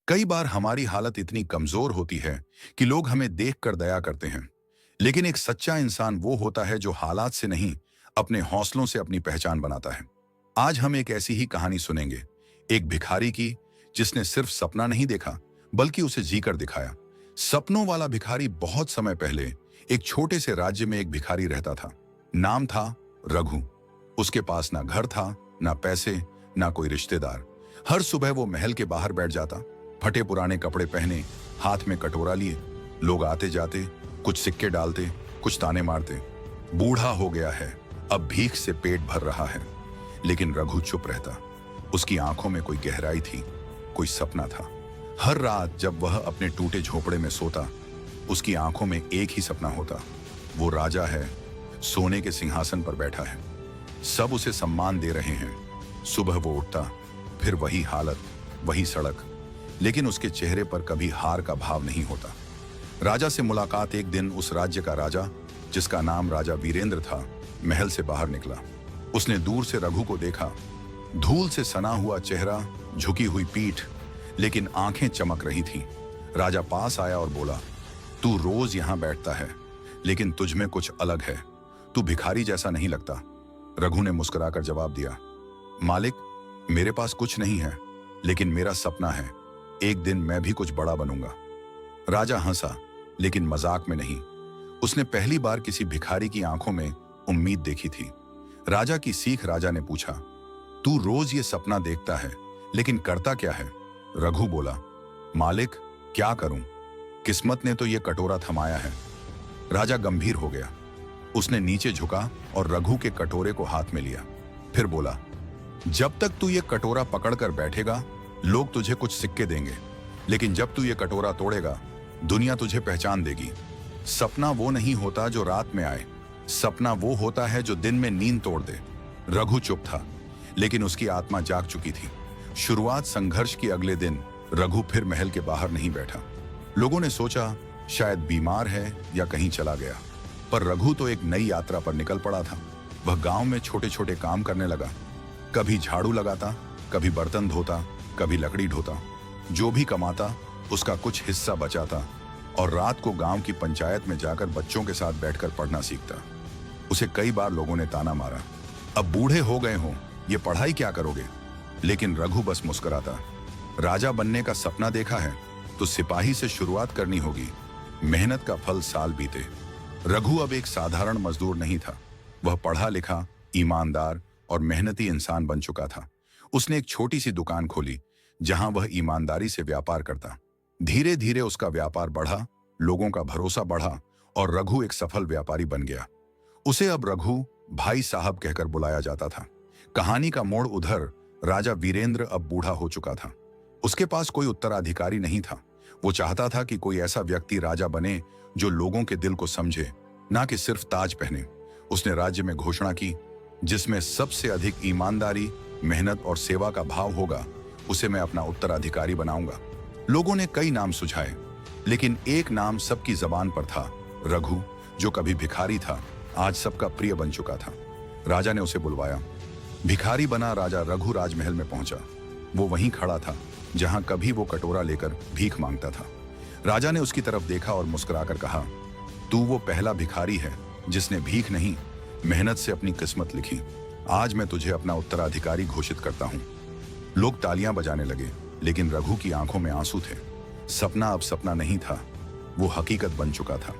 कई बार हमारी हालत इतनी कमजोर होती है कि लोग हमें देखकर दया करते हैं। लेकिन एक सच्चा इंसान वो होता है जो हालात से नहीं, अपने हौसलों से अपनी पहचान बनाता है। आज हम एक ऐसी ही कहानी सुनेंगे, एक भिखारी की, जिसने सिर्फ सपना नहीं देखा बल्कि उसे जीकर दिखाया। सपनों वाला भिखारी बहुत समय पहले एक छोटे से राज्य में एक भिखारी रहता था। नाम था रघु। उसके पास ना घर था, ना पैसे, ना कोई रिश्तेदार। हर सुबह वो महल के बाहर बैठ जाता, फटे पुराने कपड़े पहने, हाथ में कटोरा लिए। लोग आते जाते, कुछ सिक्के डालते, कुछ ताने मारते। बूढ़ा हो गया है, अब भीख से पेट भर रहा है। लेकिन रघु चुप रहता। उसकी आंखों में कोई गहराई थी, कोई सपना था। हर रात जब वह अपने टूटे झोपड़े में सोता, उसकी आंखों में एक ही सपना होता। वो राजा है, सोने के सिंहासन पर बैठा है, सब उसे सम्मान दे रहे हैं। सुबह वो उठता, फिर वही हालत, वही सड़क, लेकिन उसके चेहरे पर कभी हार का भाव नहीं होता। राजा से मुलाकात एक दिन उस राज्य का राजा, जिसका नाम राजा वीरेंद्र था, महल से बाहर निकला। उसने दूर से रघु को देखा। धूल से सना हुआ चेहरा, झुकी हुई पीठ, लेकिन आंखें चमक रही थीं। राजा पास आया और बोला, तू रोज यहां बैठता है, लेकिन तुझ में कुछ अलग है। तू भिखारी जैसा नहीं लगता। रघु ने मुस्कुराकर जवाब दिया, मालिक, मेरे पास कुछ नहीं है, लेकिन मेरा सपना है, एक दिन मैं भी कुछ बड़ा बनूंगा। राजा हंसा, लेकिन मजाक में नहीं। उसने पहली बार किसी भिखारी की आंखों में उम्मीद देखी थी। राजा की सीख राजा ने पूछा, तू रोज ये सपना देखता है, लेकिन करता क्या है? रघु बोला, मालिक, क्या करूं? किस्मत ने तो ये कटोरा थमाया है। राजा गंभीर हो गया। उसने नीचे झुका और रघु के कटोरे को हाथ में लिया। फिर बोला, जब तक तू ये कटोरा पकड़कर बैठेगा, लोग तुझे कुछ सिक्के देंगे, लेकिन जब तू ये कटोरा तोड़ेगा, दुनिया तुझे पहचान देगी। सपना वो नहीं होता जो रात में आए, सपना वो होता है जो दिन में नींद तोड़ दे। रघु चुप था, लेकिन उसकी आत्मा जाग चुकी थी। शुरुआत संघर्ष की अगले दिन रघु फिर महल के बाहर नहीं बैठा। लोगों ने सोचा शायद बीमार है या कहीं चला गया, पर रघु तो एक नई यात्रा पर निकल पड़ा था। वह गांव में छोटे छोटे काम करने लगा। कभी झाड़ू लगाता, कभी बर्तन धोता, कभी लकड़ी ढोता। जो भी कमाता, उसका कुछ हिस्सा बचाता और रात को गांव की पंचायत में जाकर बच्चों के साथ बैठकर पढ़ना सीखता। उसे कई बार लोगों ने ताना मारा, अब बूढ़े हो गए हो, ये पढ़ाई क्या करोगे? लेकिन रघु बस मुस्कुराता। राजा बनने का सपना देखा है तो सिपाही से शुरुआत करनी होगी। मेहनत का फल साल बीते। रघु अब एक साधारण मजदूर नहीं था। वह पढ़ा लिखा, ईमानदार और मेहनती इंसान बन चुका था। उसने एक छोटी सी दुकान खोली, जहां वह ईमानदारी से व्यापार करता। धीरे धीरे उसका व्यापार बढ़ा, लोगों का भरोसा बढ़ा और रघु एक सफल व्यापारी बन गया। उसे अब रघु भाई साहब कहकर बुलाया जाता था। कहानी का मोड़ उधर राजा वीरेंद्र अब बूढ़ा हो चुका था। उसके पास कोई उत्तराधिकारी नहीं था। वो चाहता था कि कोई ऐसा व्यक्ति राजा बने जो लोगों के दिल को समझे, ना कि सिर्फ ताज पहने। उसने राज्य में घोषणा की, जिसमें सबसे अधिक ईमानदारी, मेहनत और सेवा का भाव होगा, उसे मैं अपना उत्तराधिकारी बनाऊंगा। लोगों ने कई नाम सुझाए, लेकिन एक नाम सबकी जबान पर था, रघु, जो कभी भिखारी था, आज सबका प्रिय बन चुका था। राजा ने उसे बुलवाया। भिखारी बना राजा रघु राजमहल में पहुंचा। वो वहीं खड़ा था जहां कभी वो कटोरा लेकर भीख मांगता था। राजा ने उसकी तरफ देखा और मुस्कुराकर कहा, तू वो पहला भिखारी है जिसने भीख नहीं, मेहनत से अपनी किस्मत लिखी। आज मैं तुझे अपना उत्तराधिकारी घोषित करता हूं। लोग तालियां बजाने लगे, लेकिन रघु की आंखों में आंसू थे। सपना अब सपना नहीं था, वो हकीकत बन चुका था।